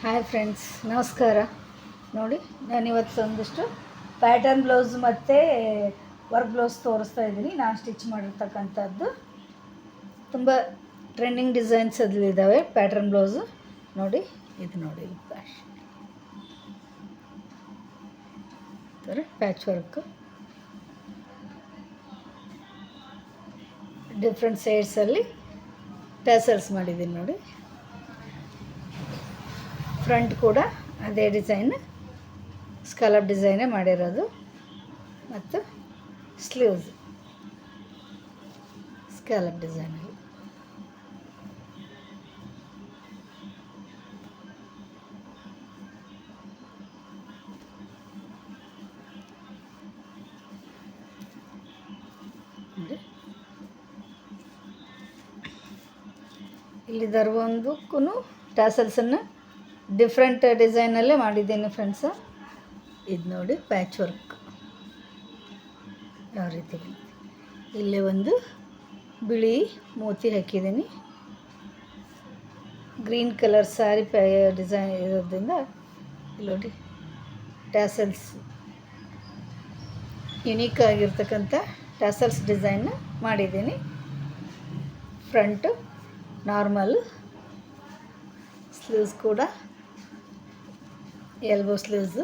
Hi friends, ನಮಸ್ಕಾರ. ನೋಡಿ, ನಾನಿವತ್ತು ಒಂದಿಷ್ಟು ಪ್ಯಾಟರ್ನ್ ಬ್ಲೌಸ್ ಮತ್ತು ವರ್ಕ್ ಬ್ಲೌಸ್ ತೋರಿಸ್ತಾ ಇದ್ದೀನಿ. ನಾನು ಸ್ಟಿಚ್ ಮಾಡಿರ್ತಕ್ಕಂಥದ್ದು ತುಂಬ ಟ್ರೆಂಡಿಂಗ್ ಡಿಸೈನ್ಸ್ ಅಲ್ಲಿದ್ದಾವೆ. ಪ್ಯಾಟರ್ನ್ ಬ್ಲೌಸು ನೋಡಿ, ಇದು ನೋಡಿ, ಪ್ಯಾಚ್ ವರ್ಕ್ ಡಿಫ್ರೆಂಟ್ ಸೈಡ್ಸಲ್ಲಿ ಟ್ಯಾಸಲ್ಸ್ ಮಾಡಿದ್ದೀನಿ ನೋಡಿ. ಫ್ರಂಟ್ ಕೂಡ ಅದೇ ಡಿಸೈನ್, ಸ್ಕಾಲಪ್ ಡಿಸೈನೇ ಮಾಡಿರೋದು. ಮತ್ತು ಸ್ಲೀವ್ಸ್ ಸ್ಕಾಲಪ್ ಡಿಸೈನಲ್ಲಿ. ಇಲ್ಲಿ ದರ್ವೊಂದಕ್ಕೂ ಟ್ಯಾಸಲ್ಸನ್ನು ಡಿಫ್ರೆಂಟ್ ಡಿಸೈನಲ್ಲೇ ಮಾಡಿದ್ದೀನಿ ಫ್ರೆಂಡ್ಸ. ಇದು ನೋಡಿ, ಪ್ಯಾಚ್ ವರ್ಕ್ ಯಾವ ರೀತಿ ಇಲ್ಲೇ ಒಂದು ಬಿಳಿ ಮೋತಿ ಹಾಕಿದ್ದೀನಿ. ಗ್ರೀನ್ ಕಲರ್ ಸ್ಯಾರಿ ಡಿಸೈನ್ ಇರೋದ್ರಿಂದ ಇಲ್ಲಿ ನೋಡಿ ಟ್ಯಾಸಲ್ಸ್, ಯುನೀಕ್ ಆಗಿರ್ತಕ್ಕಂಥ ಟ್ಯಾಸಲ್ಸ್ ಡಿಸೈನ್ನ ಮಾಡಿದ್ದೀನಿ. ಫ್ರಂಟು ನಾರ್ಮಲ್, ಸ್ಲೀವ್ಸ್ ಕೂಡ ಎಲ್ಬೋ ಸ್ಲೀವ್ಸು.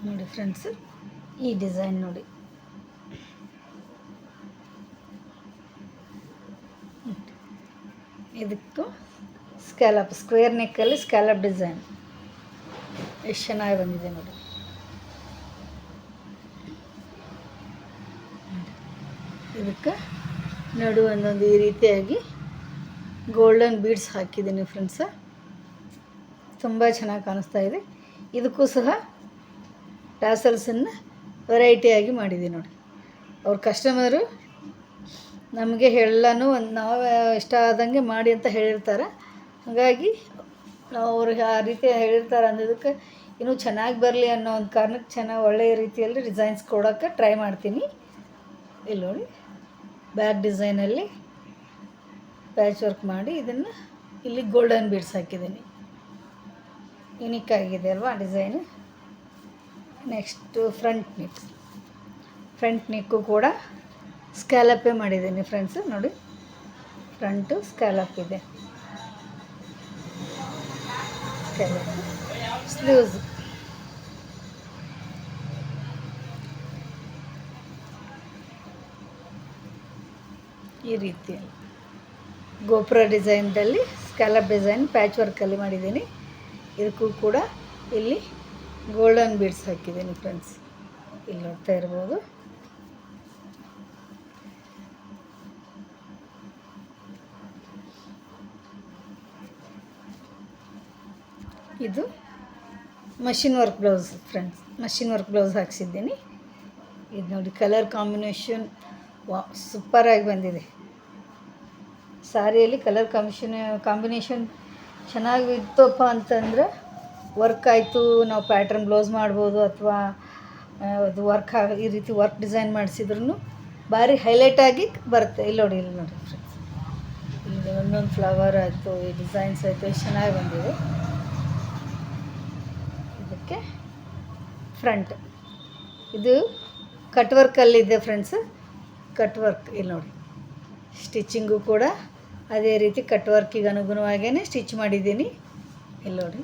ನೋಡಿ ಫ್ರೆಂಡ್ಸ್, ಈ ಡಿಸೈನ್ ನೋಡಿ, ಇದಕ್ಕೂ ಸ್ಕ್ಯಾಲಪ್, ಸ್ಕ್ವೇರ್ ನೆಕ್ಕಲ್ಲಿ ಸ್ಕ್ಯಾಲಪ್ ಡಿಸೈನ್ ಎಷ್ಟು ಚೆನ್ನಾಗಿ ಬಂದಿದೆ ನೋಡಿ. ಇದಕ್ಕೆ ನಡು ಒಂದೊಂದು ಈ ರೀತಿಯಾಗಿ ಗೋಲ್ಡನ್ ಬೀಡ್ಸ್ ಹಾಕಿದ್ದೀನಿ ಫ್ರೆಂಡ್ಸ. ತುಂಬ ಚೆನ್ನಾಗಿ ಕಾಣಿಸ್ತಾ ಇದೆ. ಇದಕ್ಕೂ ಸಹ ಟ್ಯಾಸಲ್ಸನ್ನು ವೆರೈಟಿಯಾಗಿ ಮಾಡಿದ್ದೀನಿ ನೋಡಿ. ಅವ್ರ ಕಸ್ಟಮರು ನಮಗೆ ಎಲ್ಲನೂ ಒಂದು ನಾವು ಇಷ್ಟ ಆದಂಗೆ ಮಾಡಿ ಅಂತ ಹೇಳಿರ್ತಾರೆ. ಹಾಗಾಗಿ ನಾವು ಅವ್ರಿಗೆ ಆ ರೀತಿ ಹೇಳಿರ್ತಾರೆ ಅನ್ನೋದಕ್ಕೆ ಇನ್ನೂ ಚೆನ್ನಾಗಿ ಬರಲಿ ಅನ್ನೋ ಒಂದು ಕಾರಣಕ್ಕೆ ಚೆನ್ನಾಗಿ ಒಳ್ಳೆಯ ರೀತಿಯಲ್ಲಿ ಡಿಸೈನ್ಸ್ ಕೊಡೋಕ್ಕೆ ಟ್ರೈ ಮಾಡ್ತೀನಿ. ಇಲ್ಲಿ ನೋಡಿ, ಬ್ಯಾಕ್ ಡಿಸೈನಲ್ಲಿ ಪ್ಯಾಚ್ ವರ್ಕ್ ಮಾಡಿ ಇದನ್ನು ಇಲ್ಲಿ ಗೋಲ್ಡನ್ ಬೀಡ್ಸ್ ಹಾಕಿದ್ದೀನಿ. ಯುನೀಕ್ ಆಗಿದೆ ಅಲ್ವಾ ಡಿಸೈನು. ನೆಕ್ಸ್ಟು ಫ್ರಂಟ್ ನೆಕ್ಕು ಕೂಡ ಸ್ಕ್ಯಾಲಪ್ಪೇ ಮಾಡಿದ್ದೀನಿ ಫ್ರೆಂಡ್ಸು. ನೋಡಿ, ಫ್ರಂಟು ಸ್ಕ್ಯಾಲಪ್ ಇದೆ, ಸ್ಕ್ಯಾಲಪ್. ಸ್ಲೀವ್ಸ್ ಈ ರೀತಿಯಲ್ಲಿ ಗೋಪುರ ಡಿಸೈನ್ದಲ್ಲಿ ಸ್ಕ್ಯಾಲಪ್ ಡಿಸೈನ್ ಪ್ಯಾಚ್ ವರ್ಕಲ್ಲಿ ಮಾಡಿದ್ದೀನಿ. ಇದಕ್ಕೂ ಕೂಡ ಇಲ್ಲಿ ಗೋಲ್ಡನ್ ಬೀಡ್ಸ್ ಹಾಕಿದ್ದೀನಿ ಫ್ರೆಂಡ್ಸ್. ಇಲ್ಲಿ ನೋಡ್ತಾ ಇರ್ಬೋದು. ಇದು machine work blouse friends, machine work blouse ಹಾಕ್ಸಿದ್ದೀನಿ. ಇದು ನೋಡಿ, ಕಲರ್ ಕಾಂಬಿನೇಷನ್ ಸೂಪರಾಗಿ ಬಂದಿದೆ. ಸ್ಯಾರಿಯಲ್ಲಿ ಕಲರ್ ಕಾಂಬಿನೇಷನ್ ಚೆನ್ನಾಗಿ ಇತ್ತಪ್ಪ ಅಂತಂದರೆ ವರ್ಕ್ ಆಯಿತು, ನಾವು ಪ್ಯಾಟ್ರನ್ ಬ್ಲೌಸ್ ಮಾಡ್ಬೋದು. ಅಥವಾ ಅದು ಈ ರೀತಿ ವರ್ಕ್ ಡಿಸೈನ್ ಮಾಡಿಸಿದ್ರೂ ಭಾರಿ ಹೈಲೈಟಾಗಿ ಬರುತ್ತೆ. ಇಲ್ಲಿ ನೋಡಿ ಫ್ರೆಂಡ್ಸ್, ಇಲ್ಲಿ ಒಂದೊಂದು ಫ್ಲವರ್ ಆಯಿತು, ಈ ಡಿಸೈನ್ಸ್ ಆಯಿತು, ಎಷ್ಟು ಚೆನ್ನಾಗಿ ಬಂದಿದೆ. ಇದಕ್ಕೆ ಫ್ರಂಟ್ ಇದು ಕಟ್ ವರ್ಕಲ್ಲಿದೆ ಫ್ರೆಂಡ್ಸ್. ಕಟ್ ವರ್ಕ್ ಇಲ್ಲಿ ನೋಡಿ, ಸ್ಟಿಚ್ಚಿಂಗು ಕೂಡ ಅದೇ ರೀತಿ ಕಟ್ ವರ್ಕಿಗೆ ಅನುಗುಣವಾಗೇ ಸ್ಟಿಚ್ ಮಾಡಿದ್ದೀನಿ. ಇಲ್ಲಿ ನೋಡಿ,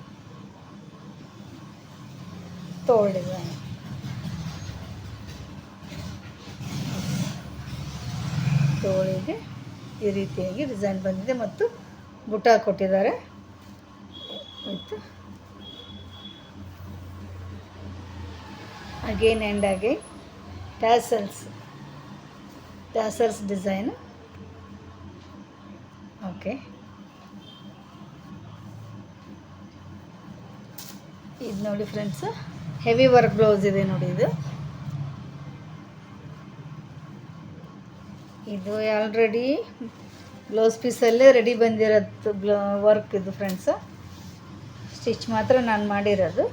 ತೋಳ್ ಡಿಸೈನ್, ತೋಳಿಗೆ ಈ ರೀತಿಯಾಗಿ ಡಿಸೈನ್ ಬಂದಿದೆ ಮತ್ತು ಬುಟ್ಟ ಕೊಟ್ಟಿದ್ದಾರೆ. ಮತ್ತು again and again tassels design. Okay, ಇದು ನೋಡಿ ಫ್ರೆಂಡ್ಸ್, ಹೆವಿ ವರ್ಕ್ ಬ್ಲೌಸ್ ಇದೆ ನೋಡಿ. ಇದು ಆಲ್ರೆಡಿ ಬ್ಲೌಸ್ ಪೀಸಲ್ಲೇ ರೆಡಿ ಬಂದಿರೋದು ವರ್ಕ್ ಇದು ಫ್ರೆಂಡ್ಸ. ಸ್ಟಿಚ್ ಮಾತ್ರ ನಾನು ಮಾಡಿರೋದು.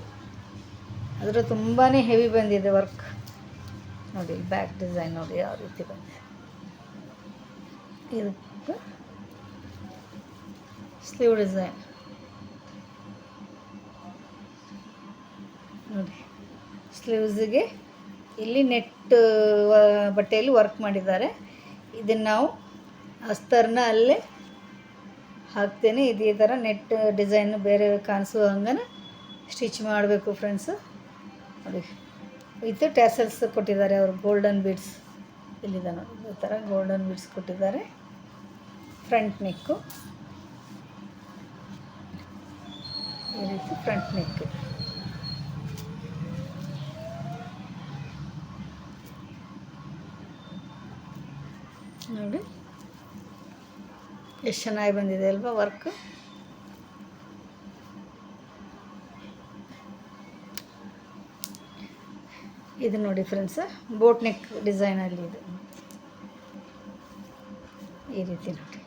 ಅದರ ತುಂಬಾ ಹೆವಿ ಬಂದಿದೆ ವರ್ಕ್ ನೋಡಿ. ಬ್ಯಾಕ್ ಡಿಸೈನ್ ನೋಡಿ ಯಾವ ರೀತಿ ಬಂದಿದೆ. ಇದಕ್ಕೆ ಸ್ಲೀವ್ ಡಿಸೈನ್ ನೋಡಿ. ಸ್ಲೀವ್ಸಿಗೆ ಇಲ್ಲಿ ನೆಟ್ ಬಟ್ಟೆಯಲ್ಲಿ ವರ್ಕ್ ಮಾಡಿದ್ದಾರೆ. ಇದನ್ನು ನಾವು ಅಸ್ತರ್ನ ಅಲ್ಲೇ ಹಾಕ್ತೇನೆ. ಇದೇ ಥರ ನೆಟ್ ಡಿಸೈನ್ ಬೇರೆ ಕಾಣಿಸೋ ಹಂಗೆ ಸ್ಟಿಚ್ ಮಾಡಬೇಕು ಫ್ರೆಂಡ್ಸು. ನೋಡಿ ವಿತ್ ಟ್ಯಾಸಲ್ಸ್ ಕೊಟ್ಟಿದ್ದಾರೆ ಅವರು. ಗೋಲ್ಡನ್ ಬೀಡ್ಸ್ ಇಲ್ಲಿದೆ ನೋಡಿ, ಈ ಥರ ಗೋಲ್ಡನ್ ಬೀಡ್ಸ್ ಕೊಟ್ಟಿದ್ದಾರೆ. ಫ್ರಂಟ್ ನೆಕ್ಕು ಈ ರೀತಿ ಫ್ರಂಟ್ ನೆಕ್. ನೋಡಿ ಎಷ್ಟು ಚೆನ್ನಾಗಿ ಬಂದಿದೆ ಅಲ್ವಾ ವರ್ಕ್. ಇದು ನೋಡಿ ಫ್ರೆಂಡ್ಸ್, ಬೋಟ್ ನೆಕ್ ಡಿಸೈನಲ್ಲಿ ಇದು ಈ ರೀತಿ ನೋಡಿ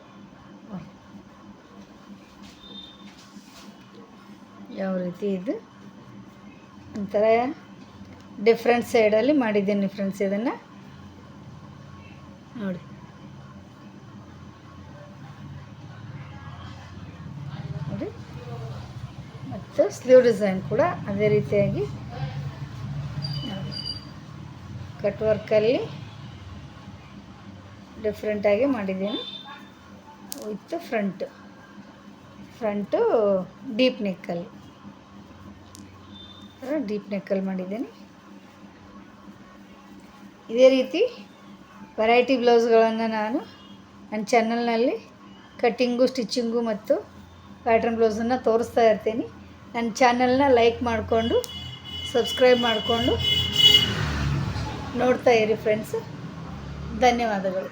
ಯಾವ ರೀತಿ. ಇದು ಒಂಥರ ಡಿಫ್ರೆಂಟ್ ಸೈಡಲ್ಲಿ ಮಾಡಿದ್ದೀನಿ ಫ್ರೆಂಡ್ಸ್. ಇದನ್ನು ನೋಡಿ ನೋಡಿ. ಮತ್ತು ಸ್ಲೀವ್ ಡಿಸೈನ್ ಕೂಡ ಅದೇ ರೀತಿಯಾಗಿ ಕಟ್ ವರ್ಕಲ್ಲಿ ಡಿಫ್ರೆಂಟಾಗಿ ಮಾಡಿದ್ದೀನಿ. ವಿತ್ ಫ್ರಂಟು ಡೀಪ್ ನೆಕ್ಕಲ್ಲಿ ಡೀಪ್ ನೆಕ್ಕಲ್ಲಿ ಮಾಡಿದ್ದೀನಿ. ಇದೇ ರೀತಿ ವೆರೈಟಿ ಬ್ಲೌಸ್ಗಳನ್ನು ನಾನು ನನ್ನ ಚಾನಲ್ನಲ್ಲಿ ಕಟ್ಟಿಂಗು, ಸ್ಟಿಚ್ಚಿಂಗು ಮತ್ತು ಪ್ಯಾಟ್ರನ್ ಬ್ಲೌಸನ್ನು ತೋರಿಸ್ತಾ ಇರ್ತೀನಿ. ನನ್ನ ಚಾನಲ್ನ ಲೈಕ್ ಮಾಡಿಕೊಂಡು ಸಬ್ಸ್ಕ್ರೈಬ್ ಮಾಡಿಕೊಂಡು ನೋಡ್ತಾ ಇರಿ ಫ್ರೆಂಡ್ಸ್. ಧನ್ಯವಾದಗಳು.